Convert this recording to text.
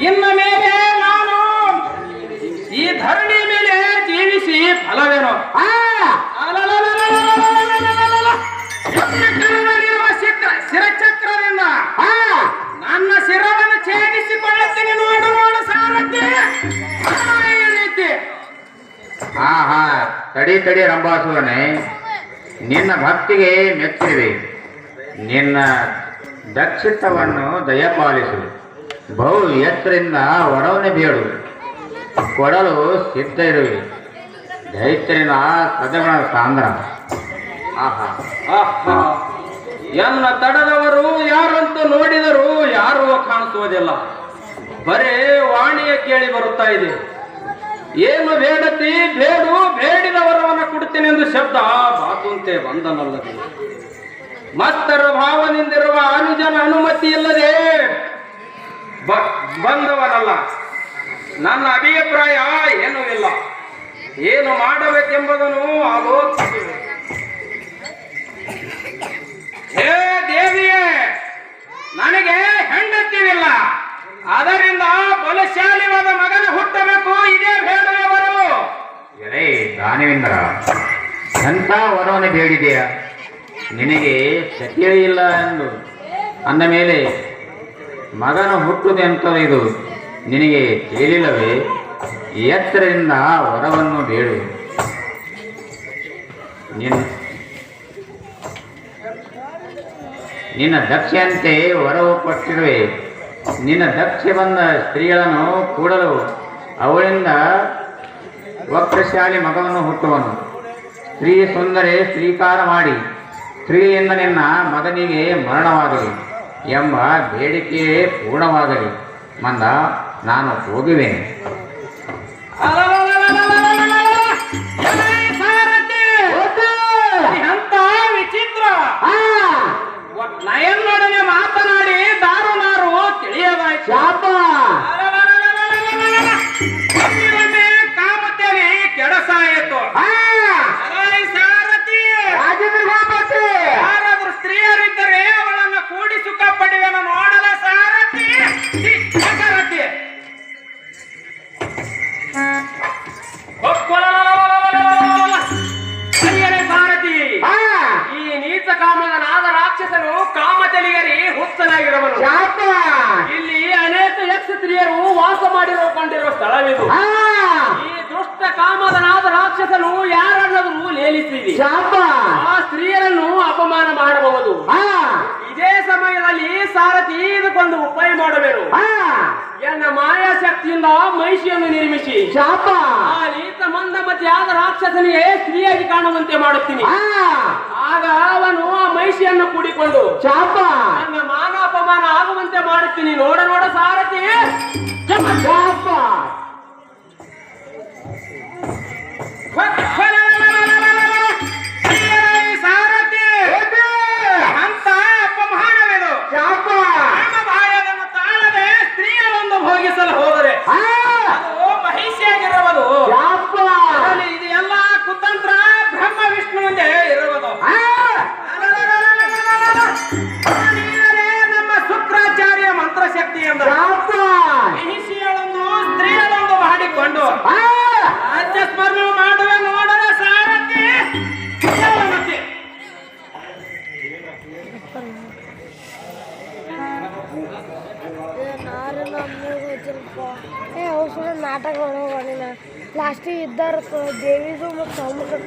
ಇನ್ನ ಮೇಲೆ ನಾನು ಈ ಧರಣಿ ಮೇಲೆ ಜೀವಿಸಿ ಫಲವೇನೋ ಶಿರಚಕ್ರದಿಂದ ನನ್ನ ಶಿರವನ್ನು ಛೇದಿಸಿಕೊಳ್ಳುತ್ತೇನೆ. ನೋಡು ಸಾರಥಿ ರೀತಿ. ತಡಿ ರಂಭಾಸುರನೇ, ನಿನ್ನ ಭಕ್ತಿಗೆ ಮೆಚ್ಚಿದೆ. ನಿನ್ನ ದಕ್ಷಿತವನ್ನು ದಯಪಾಲಿಸು. ಬಹು ಎತ್ತರಿಂದ ವರವನ್ನೇ ಬೇಡು, ಕೊಡಲು ಸಿದ್ಧ ಇರುವೆ. ದೈತ್ಯನ ಸದಗುಣ ಸಾಂದ್ರ. ಎನ್ನ ತಡದವರು ಯಾರಂತೂ ನೋಡಿದರೂ ಯಾರೂ ಕಾಣಿಸುವುದಿಲ್ಲ. ಬರೇ ವಾಣಿಯ ಕೇಳಿ ಬರುತ್ತಾ ಇದೆ. ಏನು ಬೇಡತಿ ಬೇಡು, ಬೇಡಿದ ವರವನ್ನು ಕೊಡುತ್ತೇನೆಂದು ಶಬ್ದ ಬಾತುಂತೆ ಬಂದನಲ್ಲದೆ. ಮಸ್ತರ ಭಾವದಿಂದಿರುವ ಅನುಜನ ಅನುಮತಿ ಇಲ್ಲದೆ ಬಂದವನಲ್ಲ. ನನ್ನ ಅಭಿಪ್ರಾಯ ಏನೂ ಇಲ್ಲ. ಏನು ಮಾಡಬೇಕೆಂಬುದನ್ನು ಆಲೋಚಿಸಿದೆ. ಹೇ ದೇವಿಯೇ, ನನಗೆ ಹೆಂಡತಿವಿಲ್ಲ. ಅದರಿಂದ ಬಲಶಾಲಿವಾದ ಮಗನ ಹುಟ್ಟಬೇಕು. ಇದೇ ಬೇಡುವವರು. ಎಲೇ ದಾನವೇಂದ್ರ, ಎಂಥ ವರವನ್ನು ಬೇಡಿದೆಯಾ? ನಿನಗೆ ಸತ್ಯವೇ ಇಲ್ಲ ಎಂದು ಅಂದ ಮೇಲೆ ಮಗನ ಹುಟ್ಟುದೆಂತ ಇದು ನಿನಗೆ ಕೇಳಿಲ್ಲವೇ? ಎತ್ತರದಿಂದ ವರವನ್ನು ಬೇಡು. ನಿನ್ನ ದಕ್ಷೆಯಂತೆ ವರವು ಕೊಟ್ಟಿರುವೆ. ನಿನ್ನ ದಕ್ಷೆ ಬಂದ ಸ್ತ್ರೀಗಳನ್ನು ಕೂಡಲು ಅವಳಿಂದ ವಕ್ರಶಾಲಿ ಮಗವನ್ನು ಹುಟ್ಟುವನು. ಸ್ತ್ರೀ ಸುಂದರಿ ಸ್ವೀಕಾರ ಮಾಡಿ ಸ್ತ್ರೀಯಿಂದ ನಿನ್ನ ಮಗನಿಗೆ ಮರಣವಾಗಲಿ ಎಂಬ ಬೇಡಿಕೆಯೇ ಪೂರ್ಣವಾಗಲಿ. ಮಂದ, ನಾನು ಹೋಗುವೆನು. ವಿಚಿತ್ರ ನಯನೊಡನೆ ಮಾತನಾಡಿ ದಾರುನಾರು ತಿಳಿಯದಾಯ್ತು. ಕಾಮತ್ತೇನೆ ಕೆಡಸಾಯಿತು. ಸಾರಥಿ, ಯಾರಾದ್ರೂ ಸ್ತ್ರೀಯರಿದ್ದರೆ ಅವಳನ್ನು ಕೂಡಿ ಸುಖ ಪಡೆಯುವನು. ನೋಡಲ ಸಾರಥಿ. ಸಾರಥಿ ಸಾರಥಿ, ಈ ನೀಚ ಕಾಮದನಾದ ರಾಕ್ಷಸನು ಕಾಮತಲಿಗರಿ ಹುಚ್ಚನಾಗಿರುವನು. ಇಲ್ಲಿ ಅನೇಕ ಯಕ್ಷ ಸ್ತ್ರೀಯರು ವಾಸ ಮಾಡಿಕೊಂಡಿರುವ ಸ್ಥಳವಿದು. ಈ ದುಷ್ಟ ಕಾಮದನಾದ ರಾಕ್ಷಸನು ಯಾರನ್ನಾದರೂ ಲೇಲಿಸಿದೆ. ಆ ಸ್ತ್ರೀಯರನ್ನು ಅಪಮಾನ ಮಾಡಬಹುದು. ಇದೇ ಸಮಯದಲ್ಲಿ ಸಾರಥಿ ಇದಕ್ಕೊಂದು ಉಪಾಯ ಮಾಡಬೇಕು. ಎನ್ನ ಮಾಯಾಶಕ್ತಿಯಿಂದ ಮಹಿಷಿಯನ್ನು ನಿರ್ಮಿಸಿ ಆ ನೀತ ಮಂದಮತಿಯಾದ ರಾಕ್ಷಸನಿಗೆ ಸ್ತ್ರೀಯಾಗಿ ಕಾಣುವಂತೆ ಮಾಡುತ್ತೀನಿ. ಆಗ ಅವನು ಆ ಮಹಿಷಿಯನ್ನು ಕೂಡಿಕೊಂಡು ನನ್ನ ಮಾನ ಅಪಮಾನ ಆಗುವಂತೆ ಮಾಡುತ್ತೀನಿ. ನೋಡ ಸಾರಥಿ. ಸಾರಥಿ ಅಂತ ಅಪಮಾನವೇನು? ಬಾಯದನ್ನು ತಾಳದೆ ಸ್ತ್ರೀಯರೊಂದು ಭೋಗಿಸಲು ಹೋದರೆ ಅದು ಮಹಿಷಿಯಾಗಿರುವುದು. ಇದು ಎಲ್ಲ ಕುತಂತ್ರ ಬ್ರಹ್ಮ ವಿಷ್ಣುವಿಂದೇ ಇರುವುದು. ನಮ್ಮ ಶುಕ್ರಾಚಾರ್ಯ ಮಂತ್ರಶಕ್ತಿ ಎಂದ ಮಹಿಷಿಯಳೊಂದು ಸ್ತ್ರೀಯರೊಂದು ಮಾಡಿಕೊಂಡು ರಾಜ್ಯ ಸ್ಮರಣೆ ಮಾಡುವ. ನೋಡಲ ಸಾರಥಿ. ನಾಟಕ ಲಾಸ್ಟಿಗೆ ಇದ್ದಾರ ದೇವಿದು ಮತ್ತು